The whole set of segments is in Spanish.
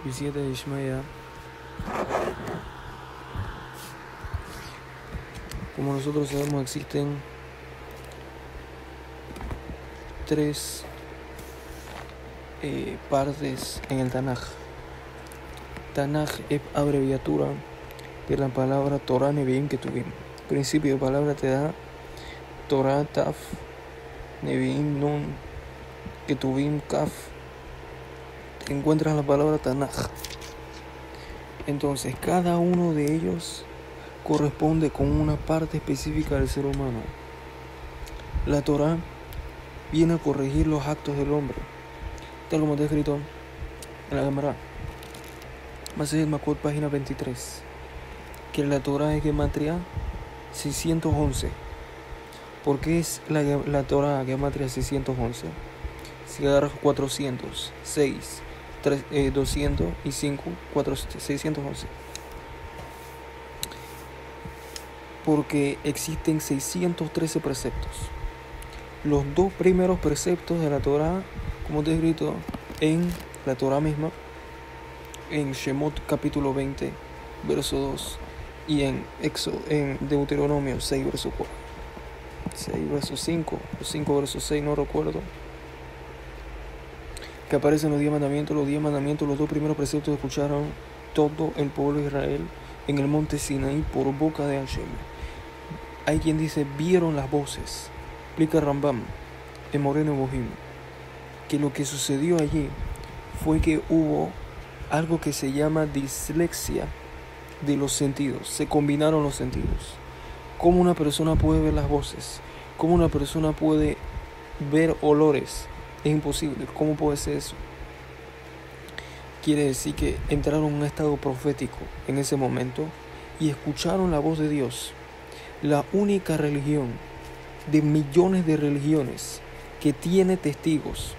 Bisieta de Ishmael. Como nosotros sabemos, existen tres partes en el Tanaj. Tanaj es abreviatura de la palabra Torah Nevi'im Ketuvim. Principio de palabra te da Torah Taf, Nevi'im Nun, Ketuvim Kaf. Encuentras la palabra Tanaj. Entonces cada uno de ellos corresponde con una parte específica del ser humano. La Torah viene a corregir los actos del hombre, tal como está escrito en la Gemara, Masechet Makot, página 23, que la Torah es gematria 611. ¿Por qué es la Torah gematria 611? Si agarras 400, 6, 200 y 5, 611. Porque existen 613 preceptos. Los dos primeros preceptos de la Torah, como está escrito en la Torah misma, en Shemot capítulo 20, verso 2, y en Deuteronomio 6, verso 4, 6, verso 5, o 5, verso 6, no recuerdo, que aparecen los 10 mandamientos. Los 10 mandamientos, los dos primeros preceptos, escucharon todo el pueblo de Israel en el monte Sinaí por boca de Hashem. Hay quien dice, vieron las voces. Explica Rambam en Moreno Bohim, que lo que sucedió allí fue que hubo algo que se llama dislexia de los sentidos. Se combinaron los sentidos. ¿Cómo una persona puede ver las voces? ¿Cómo una persona puede ver olores? Es imposible. ¿Cómo puede ser eso? Quiere decir que entraron en un estado profético en ese momento y escucharon la voz de Dios. La única religión de millones de religiones que tiene testigos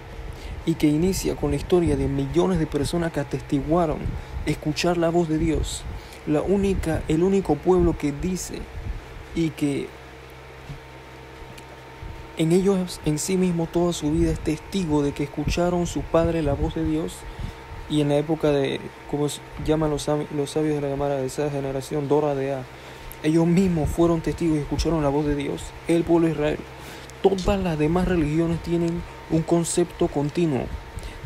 y que inicia con la historia de millones de personas que atestiguaron escuchar la voz de Dios. El único pueblo que dice y que en ellos en sí mismo toda su vida es testigo de que escucharon su padre la voz de Dios. Y en la época de, como llaman los sabios de la Gemara, de esa generación, Dora de A, ellos mismos fueron testigos y escucharon la voz de Dios, el pueblo de Israel. Todas las demás religiones tienen un concepto continuo,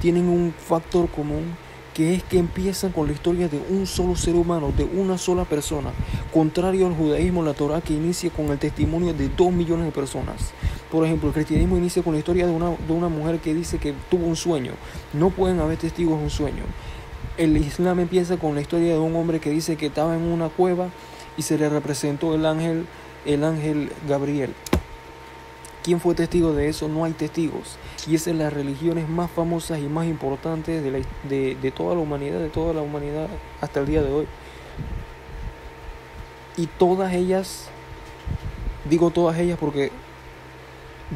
tienen un factor común, que es que empiezan con la historia de un solo ser humano, de una sola persona. Contrario al judaísmo, la Torah que inicia con el testimonio de 2 millones de personas. Por ejemplo, el cristianismo inicia con la historia de una mujer que dice que tuvo un sueño. No pueden haber testigos de un sueño. El Islam empieza con la historia de un hombre que dice que estaba en una cueva y se le representó el ángel Gabriel. ¿Quién fue testigo de eso? No hay testigos. Y esas son las religiones más famosas y más importantes de toda la humanidad hasta el día de hoy. Y todas ellas, digo todas ellas porque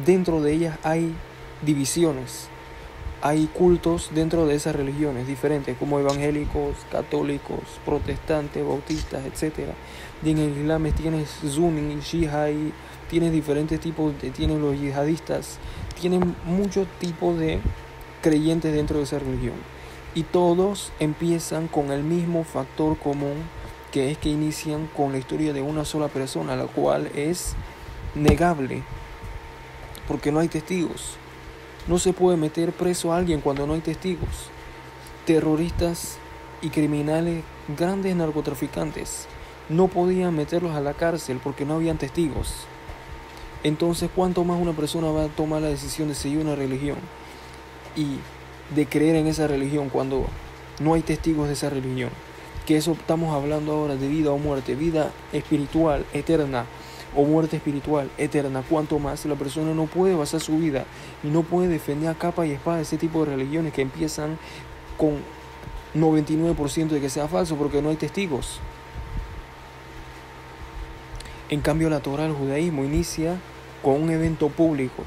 dentro de ellas hay divisiones. Hay cultos dentro de esas religiones diferentes, como evangélicos, católicos, protestantes, bautistas, etc. Y en el Islam tienes Sunni, Shia, tienes diferentes tipos, tienes los yihadistas, tienen muchos tipos de creyentes dentro de esa religión. Y todos empiezan con el mismo factor común, que es que inician con la historia de una sola persona, la cual es negable, porque no hay testigos. No se puede meter preso a alguien cuando no hay testigos. Terroristas y criminales, grandes narcotraficantes, no podían meterlos a la cárcel porque no habían testigos. Entonces, ¿cuánto más una persona va a tomar la decisión de seguir una religión y de creer en esa religión cuando no hay testigos de esa religión? Que eso estamos hablando ahora de vida o muerte, vida espiritual, eterna, o muerte espiritual eterna. Cuanto más la persona no puede basar su vida y no puede defender a capa y espada ese tipo de religiones que empiezan con 99% de que sea falso porque no hay testigos. En cambio, la Torah, el judaísmo, inicia con un evento público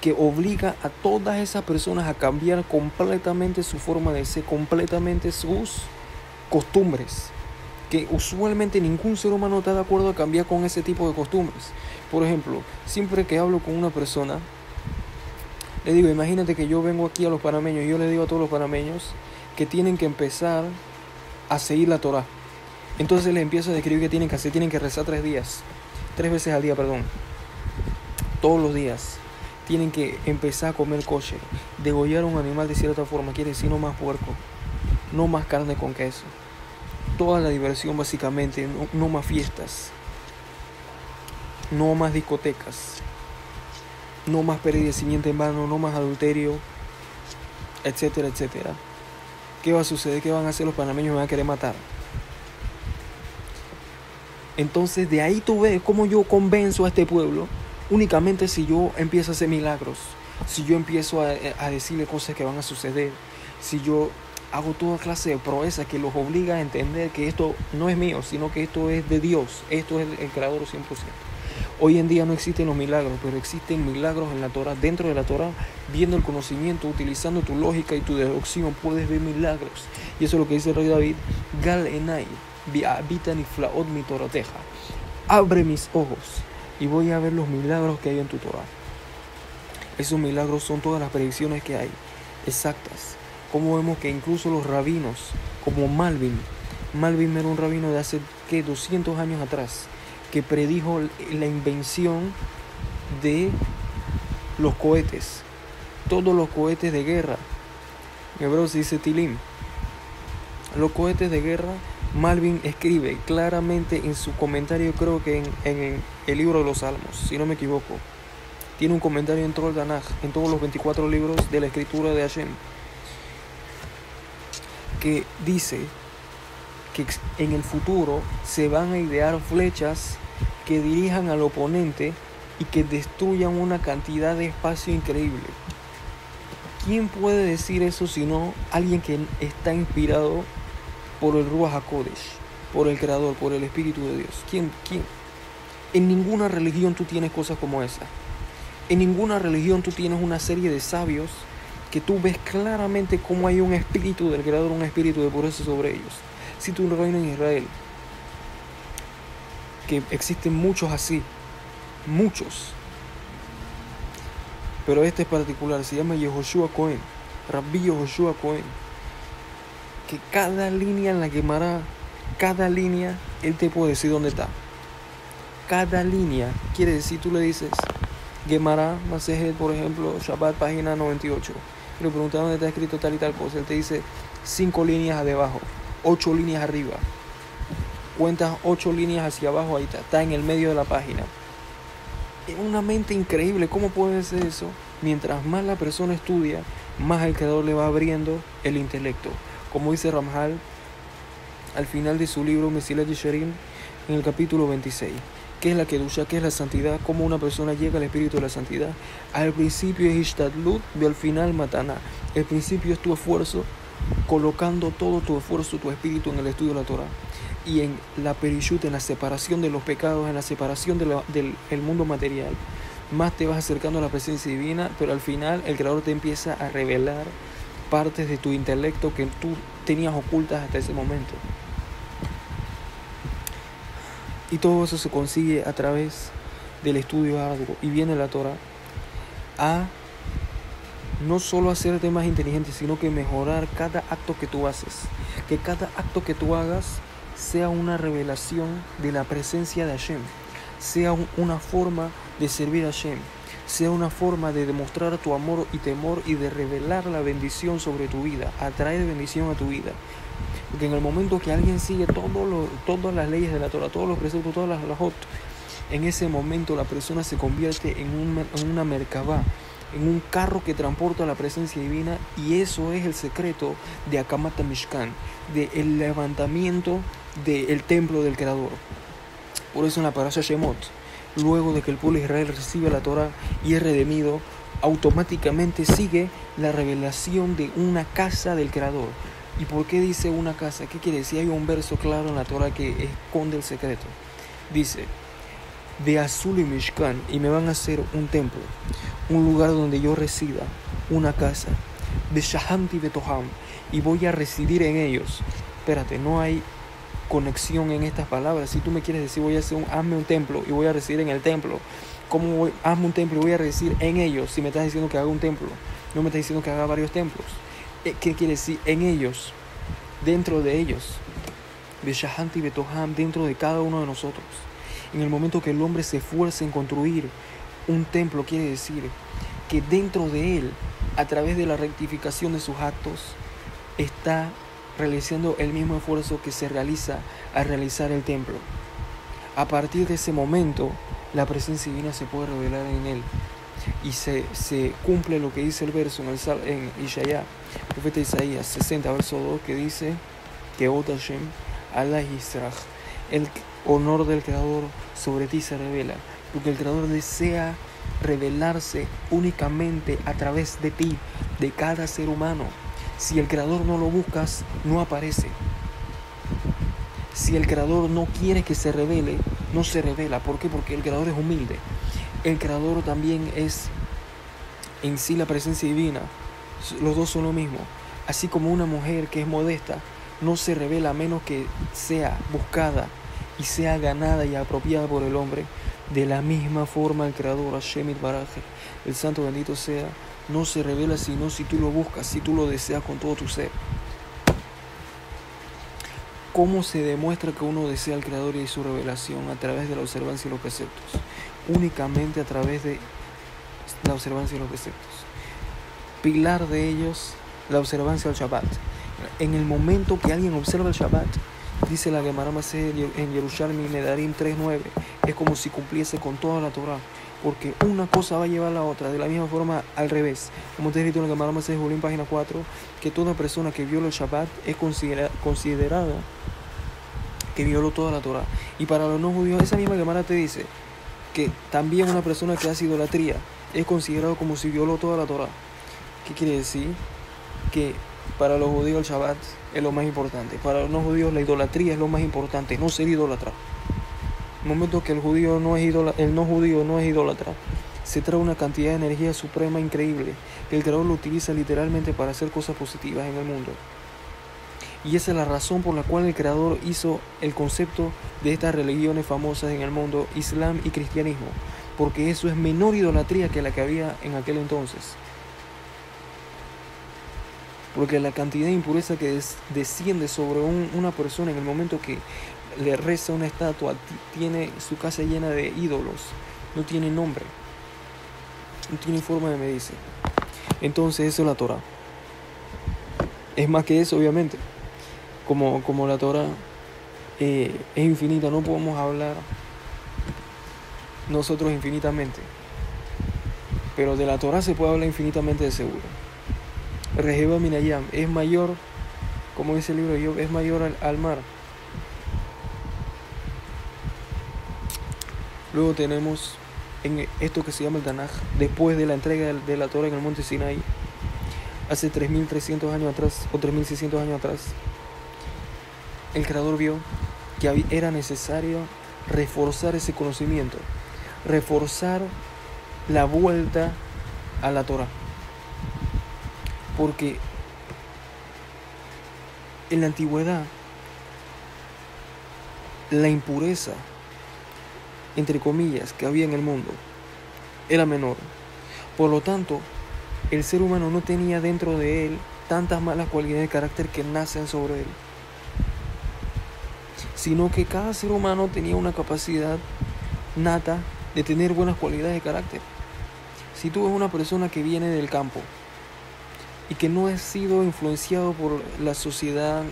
que obliga a todas esas personas a cambiar completamente su forma de ser, completamente sus costumbres. que usualmente ningún ser humano está de acuerdo a cambiar con ese tipo de costumbres. Por ejemplo, siempre que hablo con una persona, le digo, imagínate que yo vengo aquí a los panameños y yo le digo a todos los panameños que tienen que empezar a seguir la Torá. Entonces les empiezo a describir que tienen que hacer, tienen que rezar 3 veces al día, todos los días. Tienen que empezar a comer kosher, degollar un animal de cierta forma, quiere decir no más puerco, no más carne con queso, toda la diversión básicamente, no más fiestas, no más discotecas, no más perecimiento en vano, no más adulterio, etcétera, etcétera. ¿Qué va a suceder? ¿Qué van a hacer los panameños? Me van a querer matar. Entonces de ahí tú ves cómo yo convenzo a este pueblo únicamente si yo empiezo a hacer milagros, si yo empiezo a decirle cosas que van a suceder, si yo hago toda clase de proezas que los obliga a entender que esto no es mío, sino que esto es de Dios, esto es el Creador 100%. Hoy en día no existen los milagros, pero existen milagros en la Torah, dentro de la Torah, viendo el conocimiento, utilizando tu lógica y tu deducción, puedes ver milagros. Y eso es lo que dice el rey David, Gal enai, bi'abita niflaot mi torateja. Abre mis ojos y voy a ver los milagros que hay en tu Torah. Esos milagros son todas las predicciones que hay, exactas. Como vemos que incluso los rabinos, como Malvin era un rabino de hace 200 años atrás, que predijo la invención de los cohetes, todos los cohetes de guerra. En hebreo se dice tilim. Los cohetes de guerra, Malvin escribe claramente en su comentario, creo que en el libro de los Salmos, si no me equivoco. Tiene un comentario en todo el Tanaj, en todos los 24 libros de la escritura de Hashem, que dice que en el futuro se van a idear flechas que dirijan al oponente y que destruyan una cantidad de espacio increíble. ¿Quién puede decir eso sino alguien que está inspirado por el Ruach HaKodesh, por el Creador, por el Espíritu de Dios? ¿Quién? En ninguna religión tú tienes cosas como esa. En ninguna religión tú tienes una serie de sabios que tú ves claramente cómo hay un espíritu del Creador, un espíritu de pureza sobre ellos. Si tú un reino en Israel, que existen muchos así, muchos, pero este es particular, se llama Yehoshua Cohen, Rabbi Yehoshua Cohen, que cada línea en la Gemara, cada línea, él te puede decir dónde está. Cada línea quiere decir, tú le dices Gemara, Masejet, por ejemplo, Shabbat, página 98, le preguntas dónde está escrito tal y tal cosa, él te dice 5 líneas debajo, 8 líneas arriba, cuentas 8 líneas hacia abajo, ahí está en el medio de la página. Es una mente increíble. ¿Cómo puede ser eso? Mientras más la persona estudia, más el Creador le va abriendo el intelecto. Como dice Ramjal al final de su libro Mesilat Yesharim, en el capítulo 26. ¿Qué es la Kedusha? ¿Qué es la santidad? ¿Cómo una persona llega al espíritu de la santidad? Al principio es Ishtadlut y al final Matana. El principio es tu esfuerzo, colocando todo tu esfuerzo, tu espíritu en el estudio de la Torah. Y en la perishut, en la separación de los pecados, en la separación del mundo material, más te vas acercando a la presencia divina, pero al final el Creador te empieza a revelar partes de tu intelecto que tú tenías ocultas hasta ese momento. Y todo eso se consigue a través del estudio arduo. Y viene la Torah a no solo hacerte más inteligente, sino que mejorar cada acto que tú haces. Que cada acto que tú hagas sea una revelación de la presencia de Hashem, sea una forma de servir a Hashem, sea una forma de demostrar tu amor y temor y de revelar la bendición sobre tu vida, atraer bendición a tu vida. Porque en el momento que alguien sigue todas las leyes de la Torah, todos los preceptos, todas las halajot, en ese momento la persona se convierte en una merkabá, en un carro que transporta la presencia divina, y eso es el secreto de Akamat Mishkan, del levantamiento del templo del Creador. Por eso en la Parasha Shemot, luego de que el pueblo de Israel recibe la Torah y es redimido, automáticamente sigue la revelación de una casa del Creador. ¿Y por qué dice una casa? ¿Qué quiere decir? Hay un verso claro en la Torah que esconde el secreto. Dice: de Azul y Mishkan, y me van a hacer un templo, un lugar donde yo resida, una casa. De Shahanti Betoham, y voy a residir en ellos. Espérate, no hay conexión en estas palabras. Si tú me quieres decir, hazme un templo y voy a residir en el templo, hazme un templo y voy a residir en ellos? Si me estás diciendo que haga un templo, no me estás diciendo que haga varios templos. ¿Qué quiere decir? En ellos, dentro de ellos, Beshahanti Betoham, dentro de cada uno de nosotros. En el momento que el hombre se esfuerza en construir un templo, quiere decir que dentro de él, a través de la rectificación de sus actos, está realizando el mismo esfuerzo que se realiza al realizar el templo. A partir de ese momento, la presencia divina se puede revelar en él y se cumple lo que dice el verso en Ishaya, el profeta Isaías 60, verso 2, que dice que Od Hashem Allah Yisrach, el honor del Creador sobre ti se revela, porque el Creador desea revelarse únicamente a través de ti, de cada ser humano. Si el Creador no lo buscas, no aparece. Si el Creador no quiere que se revele, no se revela. ¿Por qué? Porque el Creador es humilde. El Creador también es en sí la presencia divina. Los dos son lo mismo. Así como una mujer que es modesta no se revela a menos que sea buscada y sea ganada y apropiada por el hombre, de la misma forma el Creador, Hashem Yitbaraj, el Santo bendito sea, no se revela sino si tú lo buscas, si tú lo deseas con todo tu ser. ¿Cómo se demuestra que uno desea al Creador y su revelación? A través de la observancia y los preceptos. Únicamente a través de la observancia y los preceptos. Pilar de ellos, la observancia del Shabbat. En el momento que alguien observa el Shabbat, dice la Gemara Maseh en Yerushalmi Nedarim 3:9, es como si cumpliese con toda la Torah, porque una cosa va a llevar a la otra, de la misma forma al revés. Como te he escrito en la Gemara Maseh Julim, página 4, que toda persona que viola el Shabbat es considerada que violó toda la Torah. Y para los no judíos, esa misma Gemara te dice que también una persona que hace idolatría es considerado como si violó toda la Torah. ¿Qué quiere decir? Que para los judíos el Shabbat es lo más importante. Para los no judíos la idolatría es lo más importante, no ser idólatra. En el momento que el no judío no es idólatra, se trae una cantidad de energía suprema increíble, que el Creador lo utiliza literalmente para hacer cosas positivas en el mundo. Y esa es la razón por la cual el Creador hizo el concepto de estas religiones famosas en el mundo, Islam y cristianismo, porque eso es menor idolatría que la que había en aquel entonces. Porque la cantidad de impureza que desciende sobre una persona en el momento que le reza una estatua, tiene su casa llena de ídolos, no tiene nombre, no tiene forma de medirse. Entonces eso es la Torah. Es más que eso, obviamente. Como la Torah es infinita, no podemos hablar nosotros infinitamente. Pero de la Torah se puede hablar infinitamente de seguro. Reheba Minayam es mayor, como dice el libro de Job, es mayor al mar. Luego tenemos en esto que se llama el Tanaj, después de la entrega de la Torah en el monte Sinai, hace 3.300 años atrás, o 3.600 años atrás, el Creador vio que era necesario reforzar ese conocimiento, reforzar la vuelta a la Torah. Porque en la antigüedad la impureza, entre comillas, que había en el mundo era menor. Por lo tanto, el ser humano no tenía dentro de él tantas malas cualidades de carácter que nacen sobre él, sino que cada ser humano tenía una capacidad nata de tener buenas cualidades de carácter. Si tú ves una persona que viene del campo y que no ha sido influenciado por la sociedad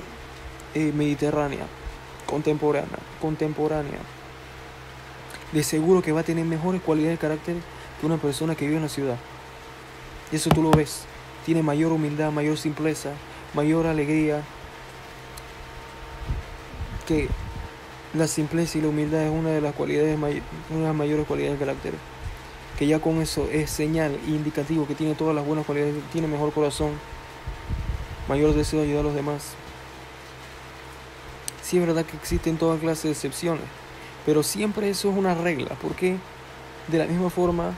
mediterránea contemporánea, de seguro que va a tener mejores cualidades de carácter que una persona que vive en la ciudad. Y eso tú lo ves. Tiene mayor humildad, mayor simpleza, mayor alegría. Que la simpleza y la humildad es una de las mayores cualidades de carácter. Que ya con eso es señal e indicativo que tiene todas las buenas cualidades, tiene mejor corazón, mayor deseo de ayudar a los demás. Sí es verdad que existen toda clase de excepciones, pero siempre eso es una regla. ¿Por qué? De la misma forma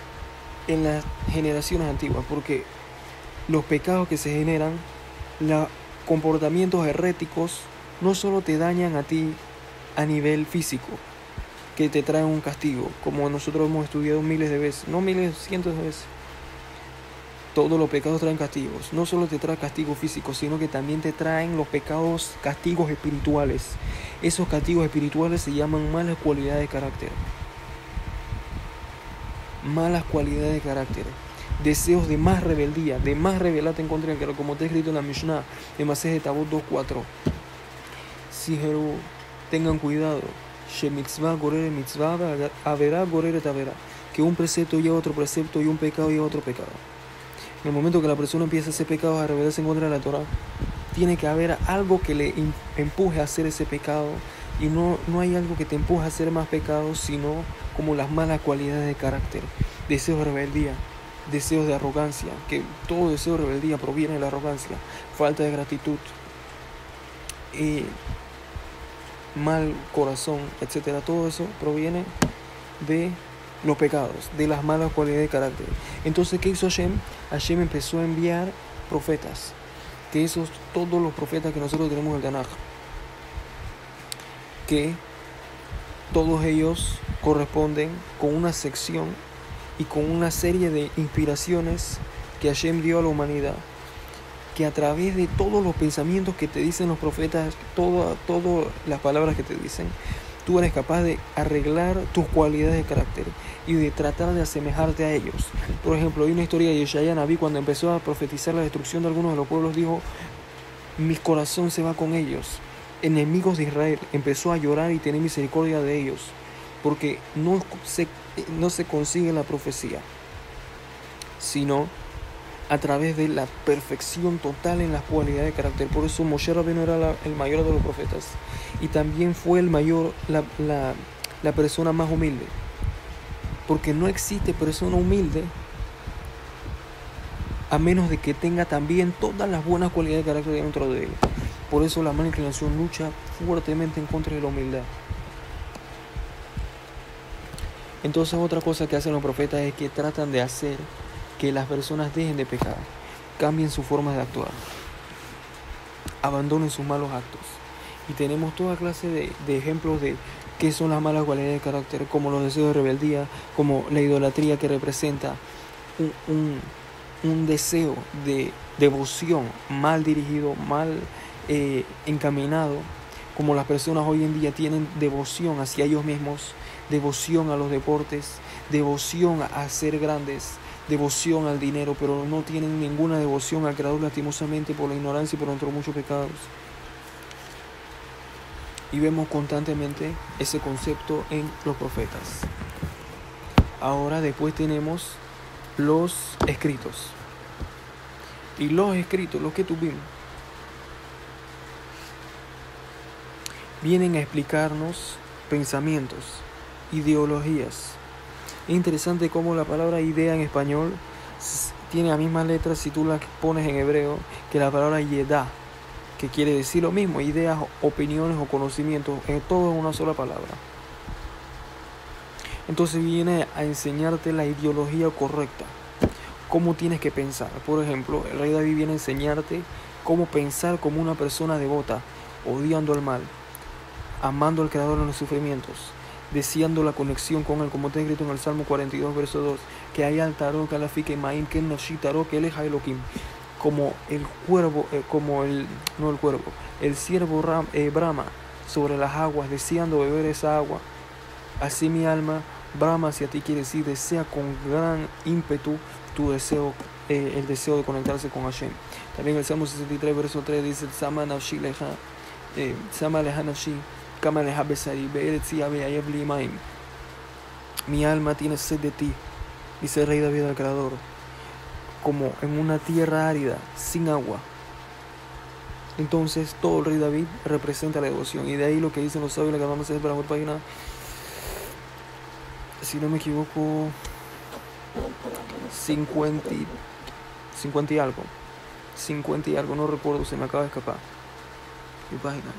en las generaciones antiguas, porque los pecados que se generan, los comportamientos heréticos no solo te dañan a ti a nivel físico, que te traen un castigo, como nosotros hemos estudiado miles de veces, no miles, cientos de veces. Todos los pecados traen castigos. No solo te trae castigo físico, sino que también te traen los pecados, castigos espirituales. Esos castigos espirituales se llaman malas cualidades de carácter. Malas cualidades de carácter. Deseos de más rebeldía, de más rebelarte en contra del que, como está escrito en la Mishnah de Masejet Avot 2.4. Sijeru, tengan cuidado. She mitzvah gorere mitzvah, averá gorere taverá. Que un precepto lleva otro precepto y un pecado lleva otro pecado. En el momento que la persona empieza a hacer pecados, a rebelarse en contra de la Torah, tiene que haber algo que le empuje a hacer ese pecado. Y no hay algo que te empuje a hacer más pecados, sino como las malas cualidades de carácter. Deseos de rebeldía, deseos de arrogancia, que todo deseo de rebeldía proviene de la arrogancia, falta de gratitud, mal corazón, etc. Todo eso proviene de los pecados, de las malas cualidades de carácter. Entonces, ¿qué hizo Hashem? Hashem empezó a enviar profetas, que esos, todos los profetas que nosotros tenemos en el Tanaj, que todos ellos corresponden con una sección y con una serie de inspiraciones que Hashem dio a la humanidad, que a través de todos los pensamientos que te dicen los profetas, todas las palabras que te dicen, tú eres capaz de arreglar tus cualidades de carácter y de tratar de asemejarte a ellos. Por ejemplo, hay una historia de Yeshaya Naví cuando empezó a profetizar la destrucción de algunos de los pueblos, dijo: mi corazón se va con ellos, enemigos de Israel. Empezó a llorar y tener misericordia de ellos, porque no se consigue la profecía, sino a través de la perfección total en las cualidades de carácter. Por eso Moshe Rabbeinu era el mayor de los profetas y también fue el mayor, la persona más humilde, porque no existe persona humilde a menos de que tenga también todas las buenas cualidades de carácter dentro de él. Por eso la mala inclinación lucha fuertemente en contra de la humildad. Entonces, otra cosa que hacen los profetas es que tratan de hacer que las personas dejen de pecar, cambien su forma de actuar, abandonen sus malos actos. Y tenemos toda clase de ejemplos de qué son las malas cualidades de carácter, como los deseos de rebeldía, como la idolatría, que representa un deseo de devoción mal dirigido, mal encaminado, como las personas hoy en día tienen devoción hacia ellos mismos, devoción a los deportes, devoción a ser grandes, devoción al dinero, pero no tienen ninguna devoción al Creador, lastimosamente, por la ignorancia y por entre muchos pecados. Y vemos constantemente ese concepto en los profetas. Ahora después tenemos los escritos. Y los escritos, los que tuvimos, vienen a explicarnos pensamientos, ideologías. Es interesante cómo la palabra idea en español tiene las mismas letras si tú las pones en hebreo que la palabra yedá, que quiere decir lo mismo: ideas, opiniones o conocimientos, todo en una sola palabra. Entonces viene a enseñarte la ideología correcta, cómo tienes que pensar. Por ejemplo, el rey David viene a enseñarte cómo pensar como una persona devota, odiando el mal, amando al Creador en los sufrimientos, deseando la conexión con él, como está escrito en el Salmo 42, verso 2, que hay altaró, que la fique maim, que noshitaro, que él es Elohim, como el cuervo, el ciervo brama sobre las aguas, deseando beber esa agua. Así mi alma brama hacia ti, quiere decir, desea con gran ímpetu tu deseo, el deseo de conectarse con Hashem. También el Salmo 63, verso 3 dice: Sama nafshi leja, Sama leja nafshi, Kama leja besari, be'eretz yabe ayev li maim. Mi alma tiene sed de ti, dice el rey David al Creador, como en una tierra árida, sin agua. Entonces todo el rey David representa la devoción, y de ahí lo que dicen los sabios, la que vamos a hacer para la página, si no me equivoco, 50 y algo, no recuerdo, se me acaba de escapar. ¿Qué páginas?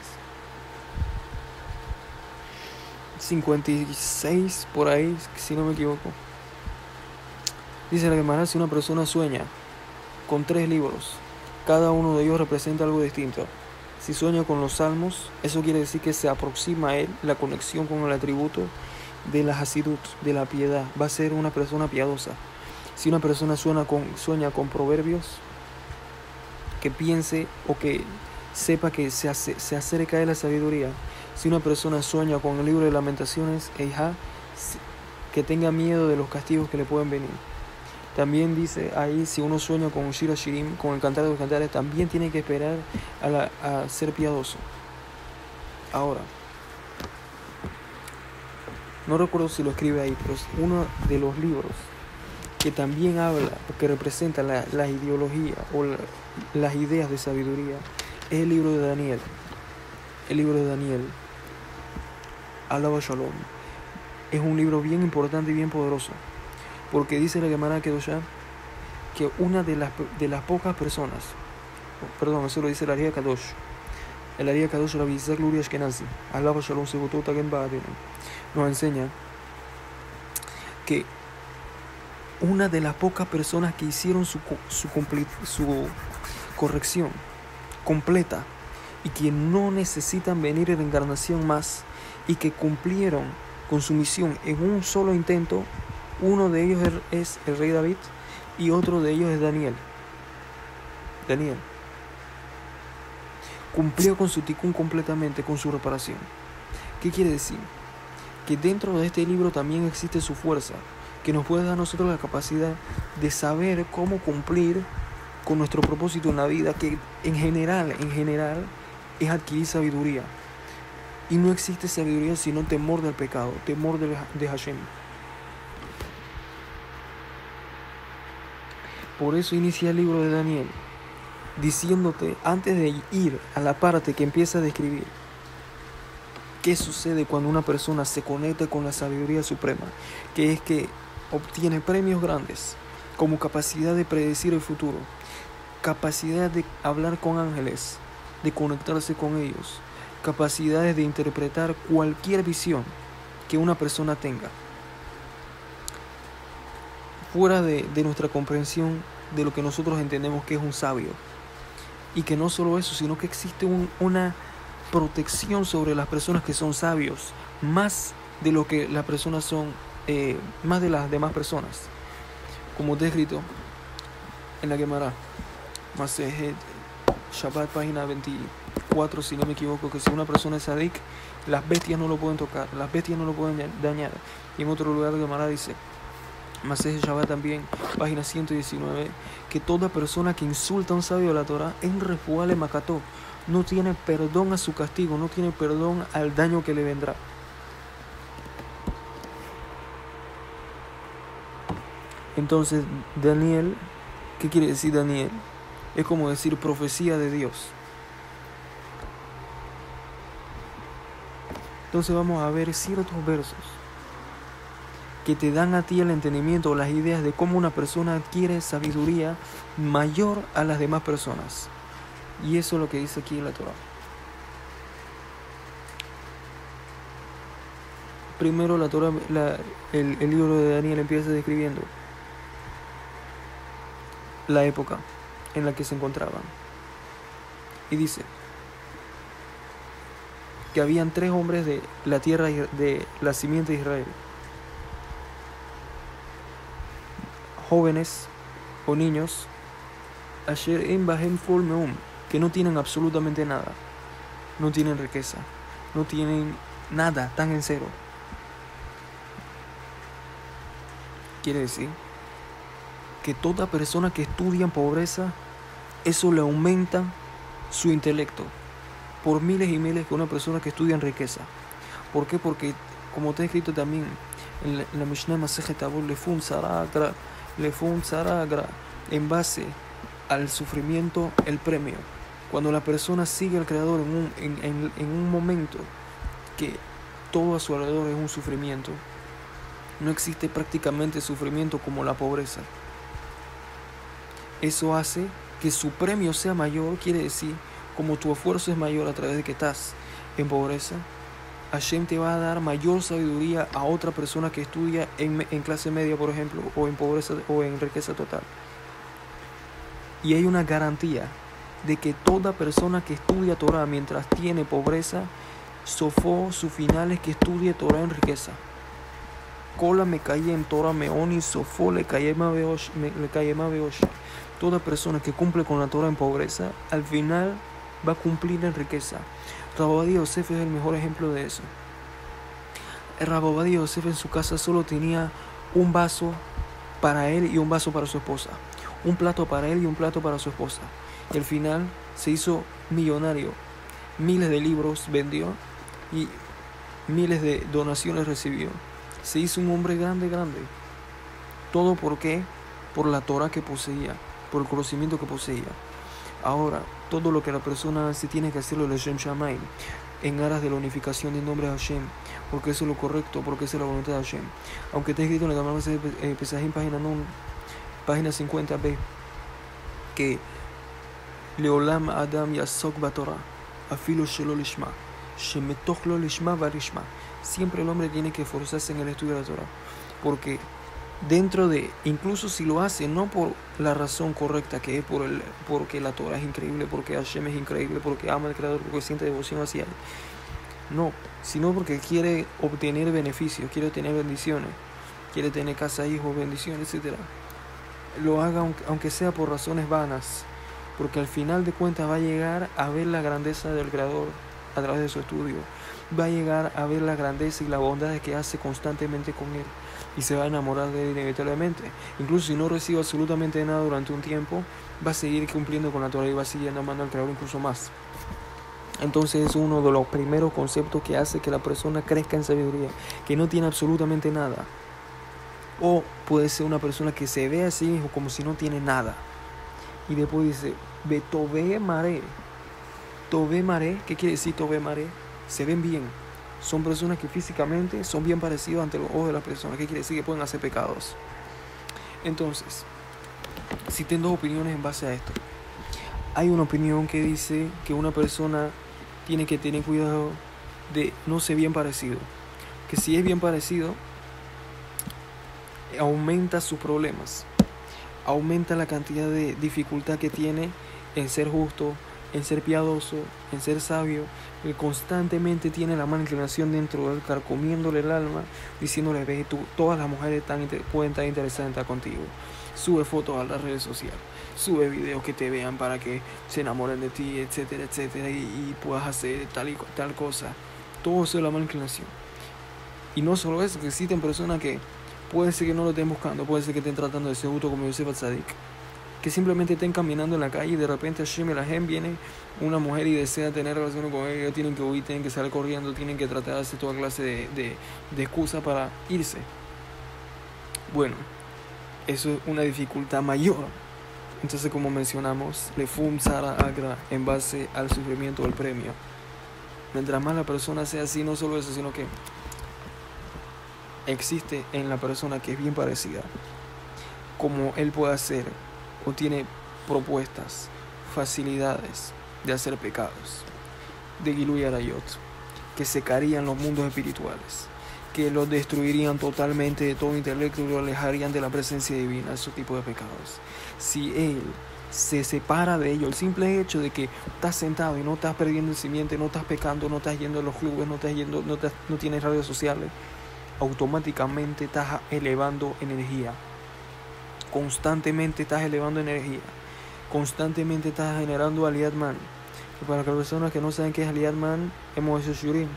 56 por ahí, si no me equivoco. Dice la Gemara: si una persona sueña con 3 libros, cada uno de ellos representa algo distinto. Si sueña con los salmos, eso quiere decir que se aproxima a él la conexión con el atributo de la hasidut, de la piedad. Va a ser una persona piadosa. Si una persona sueña con proverbios, que piense o que sepa que se acerca de la sabiduría. Si una persona sueña con el libro de Lamentaciones, que tenga miedo de los castigos que le pueden venir. También dice ahí, si uno sueña con Shira Shirim, con el cantar de los cantares, también tiene que esperar a ser piadoso. Ahora, no recuerdo si lo escribe ahí, pero es uno de los libros que también habla, que representa la ideología o las ideas de sabiduría, es el libro de Daniel. El libro de Daniel, Alaba Shalom, es un libro bien importante y bien poderoso, porque dice la Gemara Kedoshá que una de las pocas personas, perdón, eso lo dice el Ariya Kadosh, Rabbi Isaac Luria Ashkenazi, Alaba Shalom Segutó Tagen Ba'adenu, nos enseña que una de las pocas personas que hicieron su corrección completa y que no necesitan venir en encarnación más y que cumplieron con su misión en un solo intento, uno de ellos es el rey David y otro de ellos es Daniel. Cumplió con su tikkun completamente, con su reparación. ¿Qué quiere decir? Que dentro de este libro también existe su fuerza, que nos puede dar a nosotros la capacidad de saber cómo cumplir con nuestro propósito en la vida, que en general es adquirir sabiduría. Y no existe sabiduría sino temor del pecado, temor de Hashem. Por eso inicia el libro de Daniel, diciéndote, antes de ir a la parte que empieza a describir, qué sucede cuando una persona se conecta con la sabiduría suprema, que es que obtiene premios grandes, como capacidad de predecir el futuro, capacidad de hablar con ángeles, de conectarse con ellos, capacidades de interpretar cualquier visión que una persona tenga, fuera de nuestra comprensión de lo que nosotros entendemos que es un sabio. Y que no solo eso, sino que existe una protección sobre las personas que son sabios, más de lo que las personas son, más de las demás personas. Como está escrito en la Gemara, Masejet Shabbat, página 24, si no me equivoco, que si una persona es sadik, las bestias no lo pueden tocar, las bestias no lo pueden dañar. Y en otro lugar de Gemara dice, Masejet Shabbat también, página 119, que toda persona que insulta a un sabio de la Torah, en refuá le macató, no tiene perdón a su castigo, no tiene perdón al daño que le vendrá. Entonces, Daniel, ¿qué quiere decir Daniel? Es como decir profecía de Dios. Entonces vamos a ver ciertos versos que te dan a ti el entendimiento o las ideas de cómo una persona adquiere sabiduría mayor a las demás personas. Y eso es lo que dice aquí en la Torah. Primero la Torah, el libro de Daniel empieza describiendo la época en la que se encontraban. Y dice que habían 3 hombres de la tierra de la simiente de Israel, jóvenes o niños, Asher en Bahem Kol Meum, que no tienen absolutamente nada, no tienen riqueza, no tienen nada, están en cero. Quiere decir que toda persona que estudia en pobreza, eso le aumenta su intelecto por miles y miles que una persona que estudia en riqueza. ¿Por qué? Porque, como está escrito también en la Mishnah Masejet Avot, Lefun Saragra, en base al sufrimiento, el premio. Cuando la persona sigue al Creador en un momento que todo a su alrededor es un sufrimiento, no existe prácticamente sufrimiento como la pobreza. Eso hace que su premio sea mayor, quiere decir, como tu esfuerzo es mayor a través de que estás en pobreza, Hashem te va a dar mayor sabiduría a otra persona que estudia en clase media, por ejemplo, o en pobreza o en riqueza total. Y hay una garantía de que toda persona que estudia Torah mientras tiene pobreza, sofó su final es que estudie Torah en riqueza. Kola me cae en Torah meoni, sofó le cae más beosh. Toda persona que cumple con la Torah en pobreza, al final va a cumplir en riqueza. Rabbi Ovadia Yosef es el mejor ejemplo de eso. Rabbi Ovadia Yosef en su casa solo tenía un vaso para él y un vaso para su esposa. Un plato para él y un plato para su esposa. Y al final se hizo millonario. Miles de libros vendió y miles de donaciones recibió. Se hizo un hombre grande. ¿Todo por qué? Por la Torah que poseía, por el conocimiento que poseía. Ahora, todo lo que la persona hace tiene que hacerlo Leshem Shamayim, en aras de la unificación del nombre de Hashem, porque eso es lo correcto, porque esa es la voluntad de Hashem. Aunque está escrito en la Gemara de Pesajim, página 50b, que Leolam Adam Yasok Batorah, Afilo Shelo Lishma, Shemetoch Lo Lishma Varishma. Siempre el hombre tiene que esforzarse en el estudio de la Torah, porque dentro de, incluso si lo hace no por la razón correcta, que es porque la Torah es increíble, porque Hashem es increíble, porque ama al Creador, porque siente devoción hacia él, no, sino porque quiere obtener beneficios, quiere obtener bendiciones, quiere tener casa, hijos, bendiciones, etc. Lo haga aunque sea por razones vanas, porque al final de cuentas va a llegar a ver la grandeza del Creador a través de su estudio, va a llegar a ver la grandeza y la bondad que hace constantemente con él, y se va a enamorar de él inevitablemente. Incluso si no recibe absolutamente nada durante un tiempo, va a seguir cumpliendo con la Torah y va a seguir amando al Creador incluso más. Entonces es uno de los primeros conceptos que hace que la persona crezca en sabiduría, que no tiene absolutamente nada. O puede ser una persona que se ve a sí mismo como si no tiene nada. Y después dice, Betové Maré. Tové Maré, ¿qué quiere decir Tové Maré? Se ven bien. Son personas que físicamente son bien parecidos ante los ojos de las personas. ¿Qué quiere decir? Que pueden hacer pecados. Entonces, existen dos opiniones en base a esto. Hay una opinión que dice que una persona tiene que tener cuidado de no ser bien parecido. Que si es bien parecido, aumenta sus problemas. Aumenta la cantidad de dificultad que tiene en ser justo, en ser piadoso, en ser sabio, que constantemente tiene la mala inclinación dentro de él, carcomiéndole el alma, diciéndole, ve, todas las mujeres pueden estar interesadas en estar contigo. Sube fotos a las redes sociales, sube videos que te vean para que se enamoren de ti, etcétera, etcétera, y puedas hacer tal cosa. Todo eso es la mala inclinación. Y no solo eso, que existen personas que puede ser que no lo estén buscando, puede ser que estén tratando de ser justo como Yosef Atzadik, que simplemente estén caminando en la calle y de repente Hashem Elahem viene una mujer y desea tener relaciones con ellos, tienen que huir, tienen que salir corriendo, tienen que tratar de hacer toda clase de excusas para irse. Bueno, eso es una dificultad mayor. Entonces, como mencionamos, le fum Sara Agra en base al sufrimiento del premio. Mientras más la persona sea así, no solo eso, sino que existe en la persona que es bien parecida, como él puede hacer o tiene propuestas, facilidades de hacer pecados, de Gilui Arayot, que secarían los mundos espirituales, que los destruirían totalmente de todo intelecto y lo alejarían de la presencia divina, esos tipos de pecados. Si él se separa de ello, el simple hecho de que estás sentado y no estás perdiendo el simiente, no estás pecando, no estás yendo a los clubes, no tienes redes sociales, automáticamente estás elevando energía. Constantemente estás elevando energía. Constantemente estás generando Aliyat Man. Y para las personas que no saben qué es Aliyat Man, hemos hecho Shurim,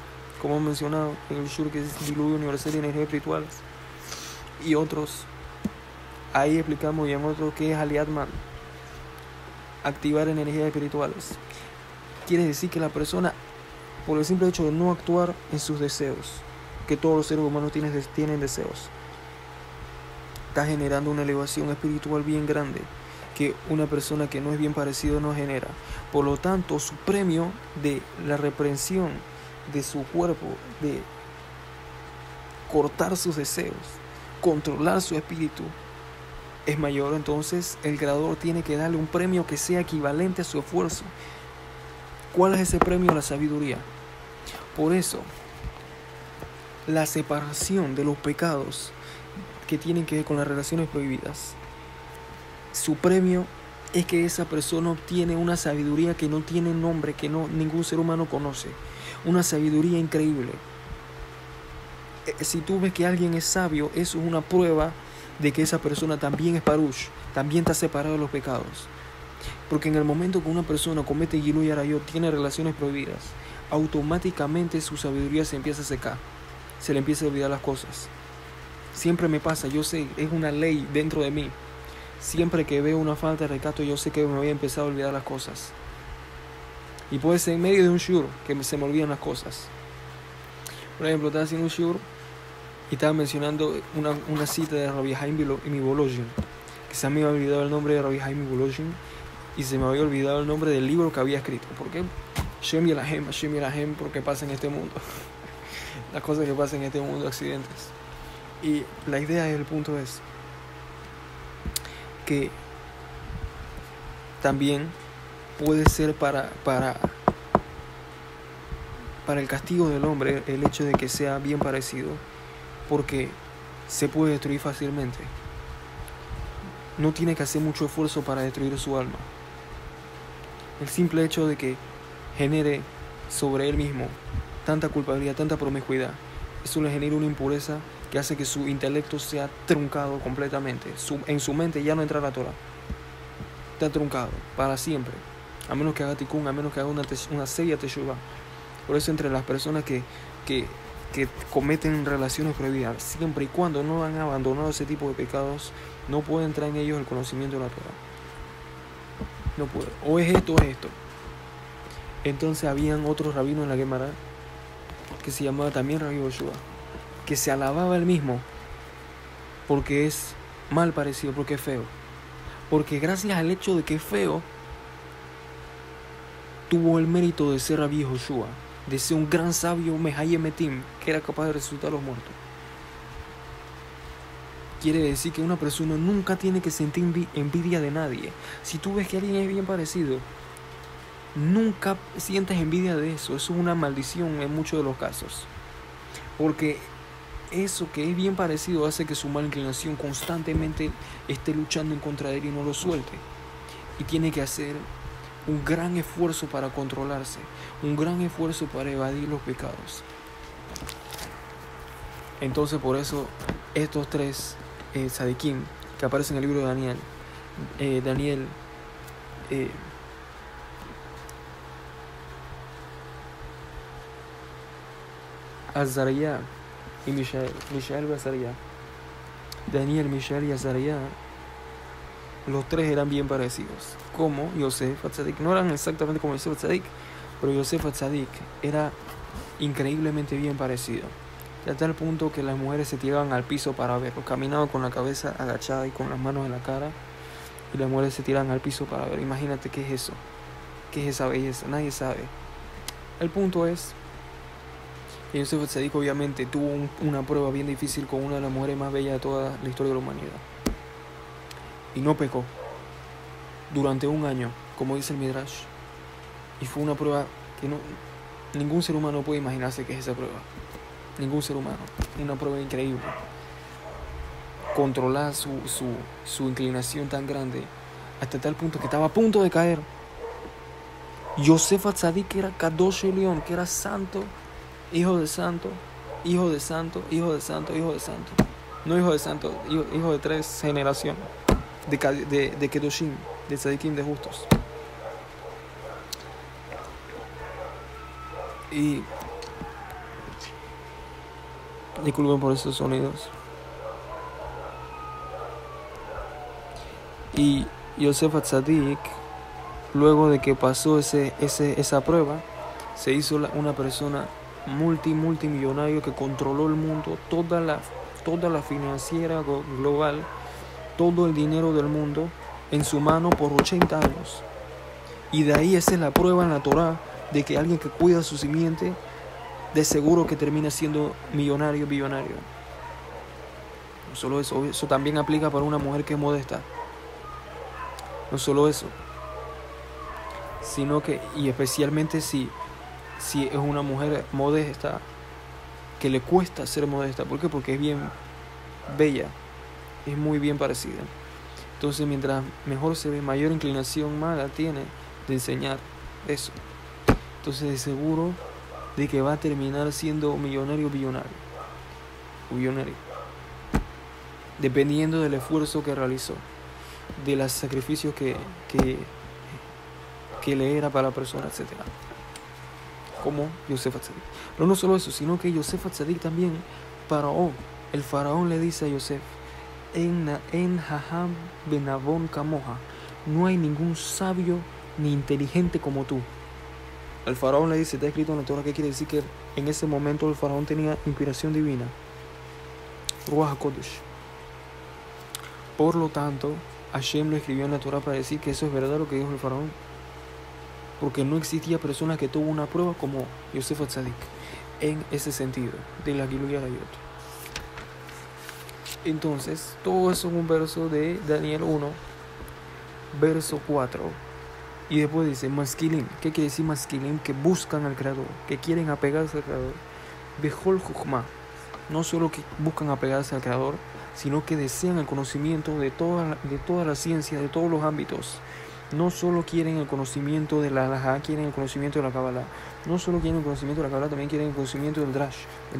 como hemos mencionado en el Shur, que es Diluvio Universal de Energías Espirituales. Y otros, ahí explicamos y en otros qué es Aliyat Man. Activar energías espirituales. Quiere decir que la persona, por el simple hecho de no actuar en sus deseos, que todos los seres humanos tienen deseos, está generando una elevación espiritual bien grande que una persona que no es bien parecido no genera. Por lo tanto, su premio de la reprensión de su cuerpo, de cortar sus deseos, controlar su espíritu, es mayor. Entonces el Creador tiene que darle un premio que sea equivalente a su esfuerzo. ¿Cuál es ese premio? La sabiduría. Por eso, la separación de los pecados que tienen que ver con las relaciones prohibidas, su premio es que esa persona obtiene una sabiduría que no tiene nombre, que ningún ser humano conoce. Una sabiduría increíble. Si tú ves que alguien es sabio, eso es una prueba de que esa persona también es parush, también está separado de los pecados. Porque en el momento que una persona comete Gilui y Arayot, tiene relaciones prohibidas, automáticamente su sabiduría se empieza a secar, se le empieza a olvidar las cosas. Siempre me pasa, yo sé, es una ley dentro de mí. Siempre que veo una falta de recato, yo sé que me voy a empezar a olvidar las cosas. Y puede ser en medio de un shur que se me olvidan las cosas. Por ejemplo, estaba haciendo un shur y estaba mencionando una cita de Rabbi Haim Mivolozhin, que se me había olvidado el nombre de Rabbi Haim Mivolozhin y se me había olvidado el nombre del libro que había escrito. ¿Por qué? Shem Yelahem, porque pasa en este mundo. Las cosas que pasan en este mundo, accidentes. Y la idea del punto es que también puede ser para el castigo del hombre el hecho de que sea bien parecido, porque se puede destruir fácilmente. No tiene que hacer mucho esfuerzo para destruir su alma. El simple hecho de que genere sobre él mismo tanta culpabilidad, tanta promiscuidad, eso le genera una impureza que hace que su intelecto sea truncado completamente. En su mente ya no entra la Torah. Está truncado para siempre, a menos que haga tikkun, a menos que haga una seria teshuvah. Por eso entre las personas que cometen relaciones prohibidas, siempre y cuando no han abandonado ese tipo de pecados, no puede entrar en ellos el conocimiento de la Torah. No puede. O es esto o es esto. Entonces habían otros rabinos en la Gemara que se llamaba también Rabbi Yoshua, que se alababa él mismo porque es mal parecido, porque es feo. Porque gracias al hecho de que es feo, tuvo el mérito de ser Rabbi Yoshua, de ser un gran sabio Mehayem Metim, que era capaz de resucitar a los muertos. Quiere decir que una persona nunca tiene que sentir envidia de nadie. Si tú ves que alguien es bien parecido, nunca sientes envidia de eso. Eso es una maldición en muchos de los casos. Porque eso que es bien parecido hace que su mala inclinación constantemente esté luchando en contra de él y no lo suelte. Y tiene que hacer un gran esfuerzo para controlarse, un gran esfuerzo para evadir los pecados. Entonces por eso estos tres tzadikim que aparecen en el libro de Daniel, Azariah y Mishael y Azariah, Daniel, Mishael y Azariah, los tres eran bien parecidos, como Yosef Atzadik. No eran exactamente como Yosef Atzadik, pero Yosef Atzadik era increíblemente bien parecido, a tal punto que las mujeres se tiraban al piso para verlo. Caminaban con la cabeza agachada y con las manos en la cara, y las mujeres se tiraban al piso para ver. Imagínate qué es eso, qué es esa belleza, nadie sabe. El punto es que Yosef Atzadik obviamente tuvo una prueba bien difícil con una de las mujeres más bellas de toda la historia de la humanidad, y no pecó durante un año, como dice el Midrash. Y fue una prueba que ningún ser humano puede imaginarse que es esa prueba. Ningún ser humano. Una prueba increíble. Controlar su inclinación tan grande hasta tal punto que estaba a punto de caer. Yosef Atzadik, que era Kadosh Elión, que era santo, hijo de santo, hijo de santo, hijo de santo, hijo de santo. No hijo de santo, hijo de 3 generaciones de Kedoshim, de Tzadikim, de justos. Y disculpen por esos sonidos. Y Yosef Atzadik, luego de que pasó esa prueba, se hizo una persona multimillonario que controló el mundo, toda la financiera global, todo el dinero del mundo en su mano por 80 años. Y de ahí esa es la prueba en la Torah de que alguien que cuida su simiente de seguro que termina siendo billonario. No solo eso también aplica para una mujer que es modesta. No solo eso, sino que, y especialmente si es una mujer modesta, que le cuesta ser modesta. ¿Por qué? Porque es bien bella, es muy bien parecida. Entonces, mientras mejor se ve, mayor inclinación Mala tiene de enseñar eso. Entonces, de seguro de que va a terminar siendo millonario o billonario. Dependiendo del esfuerzo que realizó, de los sacrificios que le era para la persona, etc. Como Yosef Atzadik. Pero no solo eso, sino que Yosef Atzadik también, el faraón le dice a Yosef, en Haham Benabón Kamoja, no hay ningún sabio ni inteligente como tú. El faraón le dice, está escrito en la Torah, que quiere decir que en ese momento el faraón tenía inspiración divina, Ruach HaKodesh. Por lo tanto, Hashem lo escribió en la Torah para decir que eso es verdad lo que dijo el faraón, porque no existía persona que tuvo una prueba como Yosef Atzadik en ese sentido de la Gilui Arayot. Entonces, todo eso es un verso de Daniel 1, verso 4. Y después dice, Maskilim. ¿Qué quiere decir Maskilim? Que buscan al Creador, que quieren apegarse al Creador. Behol Juchma. No solo que buscan apegarse al Creador, sino que desean el conocimiento de toda la ciencia, de todos los ámbitos. No solo quieren el conocimiento de la Halajá, quieren el conocimiento de la Kabbalah. No solo quieren el conocimiento de la Kabbalah, también quieren el conocimiento del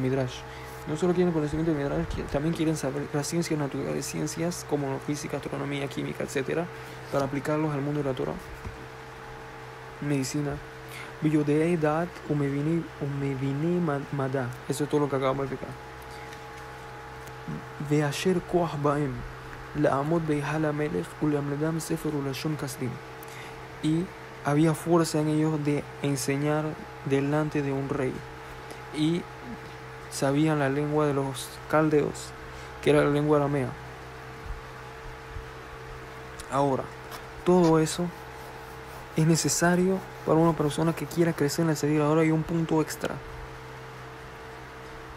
Midrash. No solo quieren el conocimiento del Midrash, también quieren saber las ciencias naturales, ciencias como física, astronomía, química, etc., para aplicarlos al mundo de la Torah. Medicina. Biyodei Da'at umevini Madá. Eso es todo lo que acabamos de explicar. Ve'asher koach ba'em la'amod beihal hamelech uleamledam sefer ulashon kasdim. Y había fuerza en ellos de enseñar delante de un rey. Y sabían la lengua de los caldeos, que era la lengua aramea. Ahora, todo eso es necesario para una persona que quiera crecer en la seguida. Ahora hay un punto extra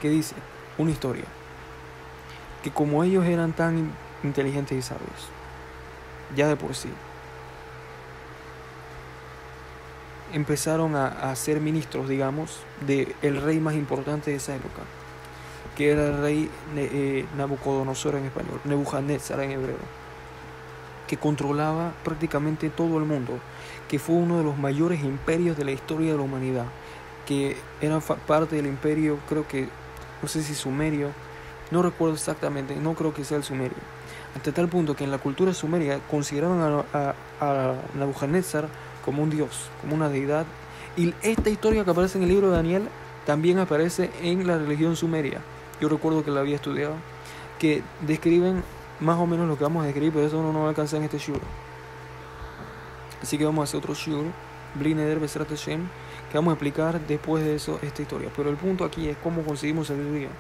que dice, una historia, que como ellos eran tan inteligentes y sabios, ya de por sí, empezaron a ser ministros, digamos, del rey más importante de esa época, que era el rey Nabucodonosor en español, Nebuchadnezzar en hebreo, que controlaba prácticamente todo el mundo, que fue uno de los mayores imperios de la historia de la humanidad, que era parte del imperio, creo que, no sé si sumerio, no recuerdo exactamente, no creo que sea el sumerio, hasta tal punto que en la cultura sumeria consideraban a Nabucodonosor como un dios, como una deidad. Y esta historia que aparece en el libro de Daniel también aparece en la religión sumeria. Yo recuerdo que la había estudiado, que describen más o menos lo que vamos a describir, pero eso no nos va a alcanzar en este shiur. Así que vamos a hacer otro shiur, Bli Neder Besrat Hashem, que vamos a explicar después de eso esta historia. Pero el punto aquí es cómo conseguimos sabiduría.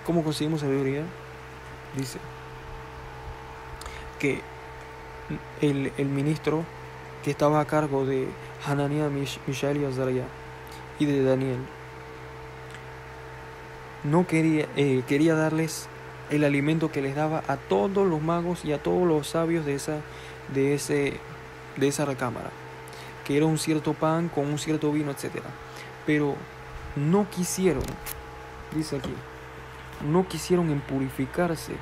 ¿Cómo conseguimos sabiduría? Dice que el ministro que estaba a cargo de Hananiah, Mishael y Azariah y de Daniel, no quería darles el alimento que les daba a todos los magos y a todos los sabios de esa recámara, que era un cierto pan con un cierto vino, etc. Pero no quisieron, dice aquí, no quisieron impurificarse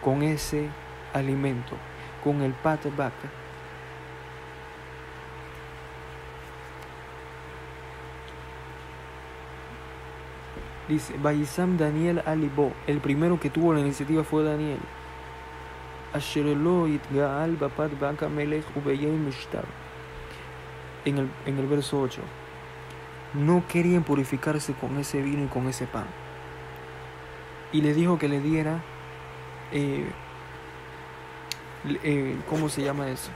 con ese alimento, con el pat bak. Dice, Bayisam Daniel Alibo, el primero que tuvo la iniciativa fue Daniel. Asherelo Itgaal Bapat Baka Melech Ubeyei Mishtar. En el verso 8. No querían purificarse con ese vino y con ese pan. Y le dijo que le diera, ¿cómo se llama eso?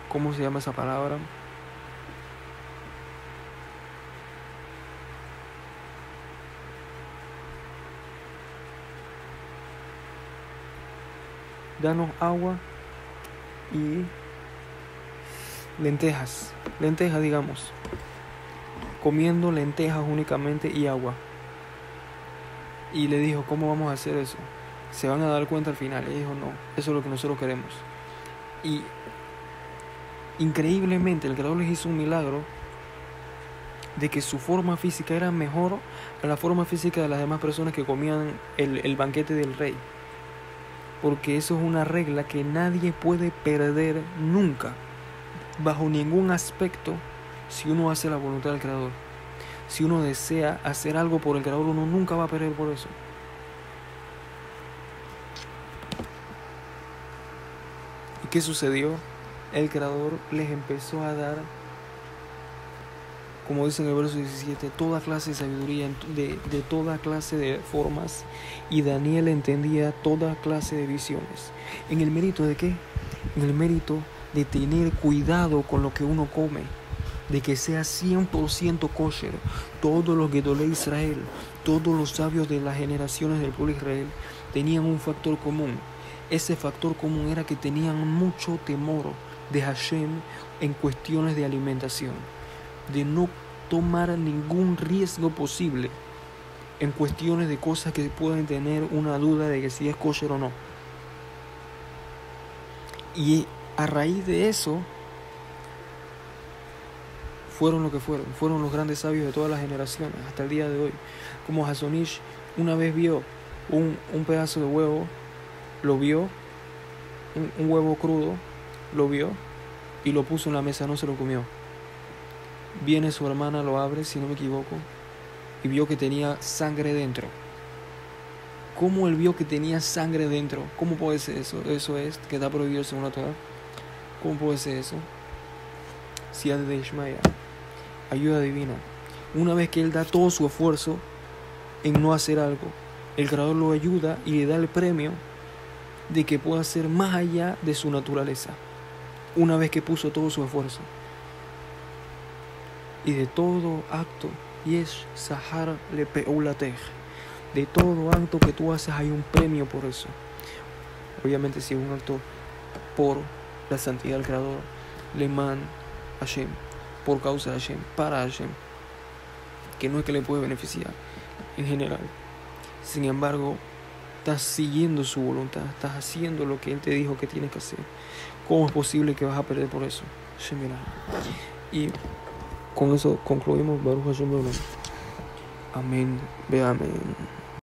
¿Cómo se llama esa palabra? Danos agua y lentejas, digamos, comiendo lentejas únicamente y agua. Y le dijo, ¿cómo vamos a hacer eso? Se van a dar cuenta al final. Y dijo, no, eso es lo que nosotros queremos. Y increíblemente el Creador les hizo un milagro de que su forma física era mejor a la forma física de las demás personas que comían el banquete del rey. Porque eso es una regla que nadie puede perder nunca, bajo ningún aspecto, si uno hace la voluntad del Creador. Si uno desea hacer algo por el Creador, uno nunca va a perder por eso. ¿Y qué sucedió? El Creador les empezó a dar, como dice en el verso 17, toda clase de sabiduría, de toda clase de formas, y Daniel entendía toda clase de visiones. ¿En el mérito de qué? En el mérito de tener cuidado con lo que uno come, de que sea 100% kosher. Todos los Gedolei Israel, todos los sabios de las generaciones del pueblo de Israel tenían un factor común. Ese factor común era que tenían mucho temor de Hashem en cuestiones de alimentación, de no tomar ningún riesgo posible en cuestiones de cosas que pueden tener una duda de que si es kosher o no. Y a raíz de eso fueron lo que fueron los grandes sabios de todas las generaciones hasta el día de hoy. Como Hasonish una vez vio un pedazo de huevo, lo vio, un huevo crudo, lo vio y lo puso en la mesa, no se lo comió. Viene su hermana, lo abre, si no me equivoco, y vio que tenía sangre dentro. ¿Cómo él vio que tenía sangre dentro? ¿Cómo puede ser eso? Eso es que está prohibido según la Torah. ¿Cómo puede ser eso? Siad de Ishmael, ayuda divina. Una vez que él da todo su esfuerzo en no hacer algo, el Creador lo ayuda y le da el premio de que pueda hacer más allá de su naturaleza. Una vez que puso todo su esfuerzo. Y de todo acto, yesh sahar le peulatej. De todo acto que tú haces hay un premio por eso. Obviamente si es un acto por la santidad del Creador, leman Hashem, por causa de Hashem, para Hashem, que no es que le puede beneficiar en general. Sin embargo, estás siguiendo su voluntad, estás haciendo lo que Él te dijo que tienes que hacer. ¿Cómo es posible que vas a perder por eso? Y con eso concluimos. Baruch Hashem. Amén. Ve amén.